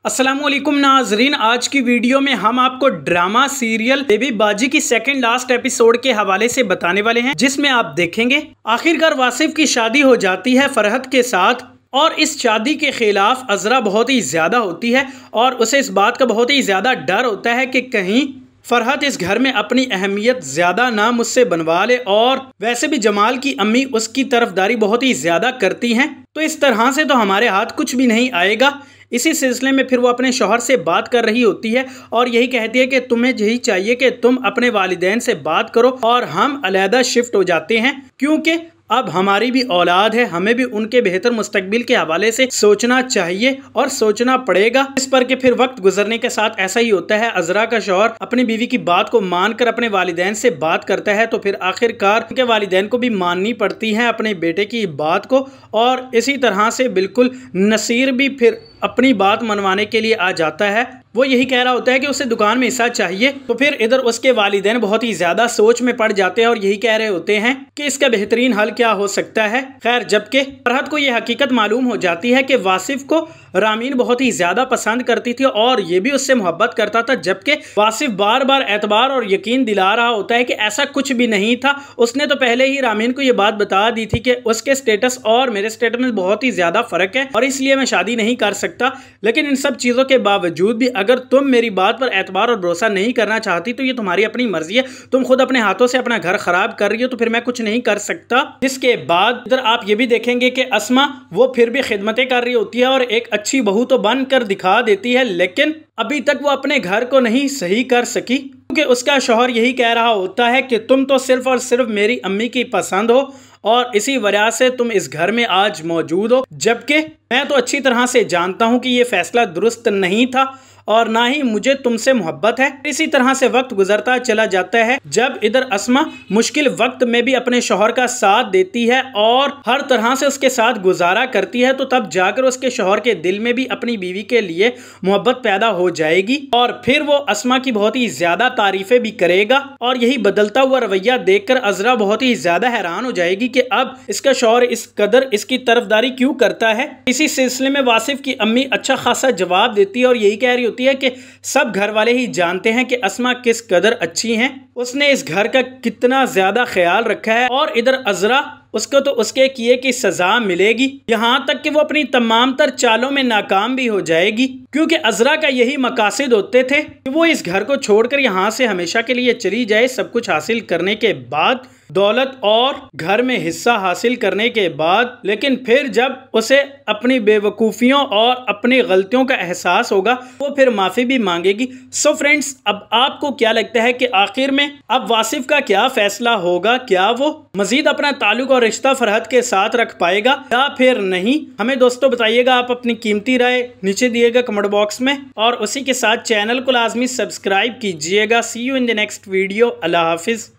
अस्सलामुअलैकुम नाजरीन, आज की वीडियो में हम आपको ड्रामा सीरियल बेबी बाजी की सेकंड लास्ट एपिसोड के हवाले से बताने वाले हैं, जिसमें आप देखेंगे आखिरकार वासिफ की शादी हो जाती है फरहत के साथ और इस शादी के खिलाफ अजरा बहुत ही ज्यादा होती है और उसे इस बात का बहुत ही ज्यादा डर होता है कि कहीं फरहत इस घर में अपनी अहमियत ज्यादा ना मुझसे बनवा ले। और वैसे भी जमाल की अम्मी उसकी तरफदारी बहुत ही ज्यादा करती हैं, तो इस तरह से तो हमारे हाथ कुछ भी नहीं आएगा। इसी सिलसिले में फिर वो अपने शौहर से बात कर रही होती है और यही कहती है कि तुम्हें यही चाहिए कि तुम अपने वालिदैन से बात करो और हम अलहदा शिफ्ट हो जाते हैं, क्योंकि अब हमारी भी औलाद है, हमें भी उनके बेहतर मुस्तकबिल के हवाले से सोचना चाहिए और सोचना पड़ेगा। इस पर के फिर वक्त गुजरने के साथ ऐसा ही होता है। अजरा का शौहर अपनी बीवी की बात को मानकर अपने वालिदैन से बात करता है, तो फिर आखिरकार उनके वालिदैन को भी माननी पड़ती है अपने बेटे की बात को। और इसी तरह से बिल्कुल नसीर भी फिर अपनी बात मनवाने के लिए आ जाता है। वो यही कह रहा होता है कि उसे दुकान में हिस्सा चाहिए, तो फिर इधर उसके वालिदैन बहुत ही ज्यादा सोच में पड़ जाते हैं और यही कह रहे होते हैं कि इसका बेहतरीन हल क्या हो सकता है। खैर, जबकि फरहत को यह हकीकत मालूम हो जाती है कि वासिफ को रामीन बहुत ही ज्यादा पसंद करती थी और ये भी उससे मोहब्बत करता था, जबकि वासिफ बार बार एतबार और यकीन दिला रहा होता है कि ऐसा कुछ भी नहीं था। उसने तो पहले ही रामीन को ये बात बता दी थी कि उसके स्टेटस और मेरे स्टेटस में बहुत ही ज्यादा फर्क है और इसलिए मैं शादी नहीं कर सकता। लेकिन इन सब चीजों के बावजूद भी अगर तुम मेरी बात पर एतबार और भरोसा नहीं करना चाहती तो ये तुम्हारी अपनी मर्जी है, तुम खुद अपने हाथों से अपना घर खराब कर रही हो, तो फिर मैं कुछ नहीं कर सकता। जिसके बाद इधर आप ये भी देखेंगे कि अस्मा वो फिर भी खिदमतें कर रही होती है और एक अच्छी बहू तो बनकर दिखा देती है, लेकिन अभी तक वो अपने घर को नहीं सही कर सकी, क्योंकि उसका शौहर यही कह रहा होता है कि तुम तो सिर्फ और सिर्फ मेरी अम्मी की पसंद हो और इसी वजह से तुम इस घर में आज मौजूद हो, जबकि मैं तो अच्छी तरह से जानता हूं कि ये फैसला दुरुस्त नहीं था और ना ही मुझे तुमसे मोहब्बत है। इसी तरह से वक्त गुजरता चला जाता है, जब इधर अस्मा मुश्किल वक्त में भी अपने शौहर का साथ देती है और हर तरह से उसके साथ गुजारा करती है, तो तब जाकर उसके शौहर के दिल में भी अपनी बीवी के लिए मोहब्बत पैदा हो जाएगी और फिर वो अस्मा की बहुत ही ज्यादा तारीफें भी करेगा। और यही बदलता हुआ रवैया देखकर अजरा बहुत ही ज्यादा हैरान हो जाएगी कि अब इसका शौहर इस कदर इसकी तरफदारी क्यों करता है। इसी सिलसिले में वासिफ की अम्मी अच्छा खासा जवाब देती है और यही कह रही होती है कि सब घर वाले ही जानते हैं कि अस्मा किस कदर अच्छी हैं, उसने इस घर का कितना ज्यादा ख्याल रखा है और इधर अजरा उसको तो उसके किए की सजा मिलेगी, यहाँ तक कि वो अपनी तमाम तर चालों में नाकाम भी हो जाएगी, क्योंकि अजरा का यही मकासद होते थे कि वो इस घर को छोड़कर यहाँ से हमेशा के लिए चली जाए, सब कुछ हासिल करने के बाद, दौलत और घर में हिस्सा हासिल करने के बाद। लेकिन फिर जब उसे अपनी बेवकूफ़ियों और अपनी गलतियों का एहसास होगा वो फिर माफ़ी भी मांगेगी। सो फ्रेंड्स, अब आपको क्या लगता है कि आखिर में अब वासिफ का क्या फैसला होगा? क्या वो मजीद अपना ताल्लुक और रिश्ता फरहत के साथ रख पाएगा या फिर नहीं? हमें दोस्तों बताइएगा आप अपनी कीमती राय नीचे दिएगा कमेंट बॉक्स में, और उसी के साथ चैनल को लाजमी सब्सक्राइब कीजिएगा। See you in the next video. अल्लाह हाफिज़।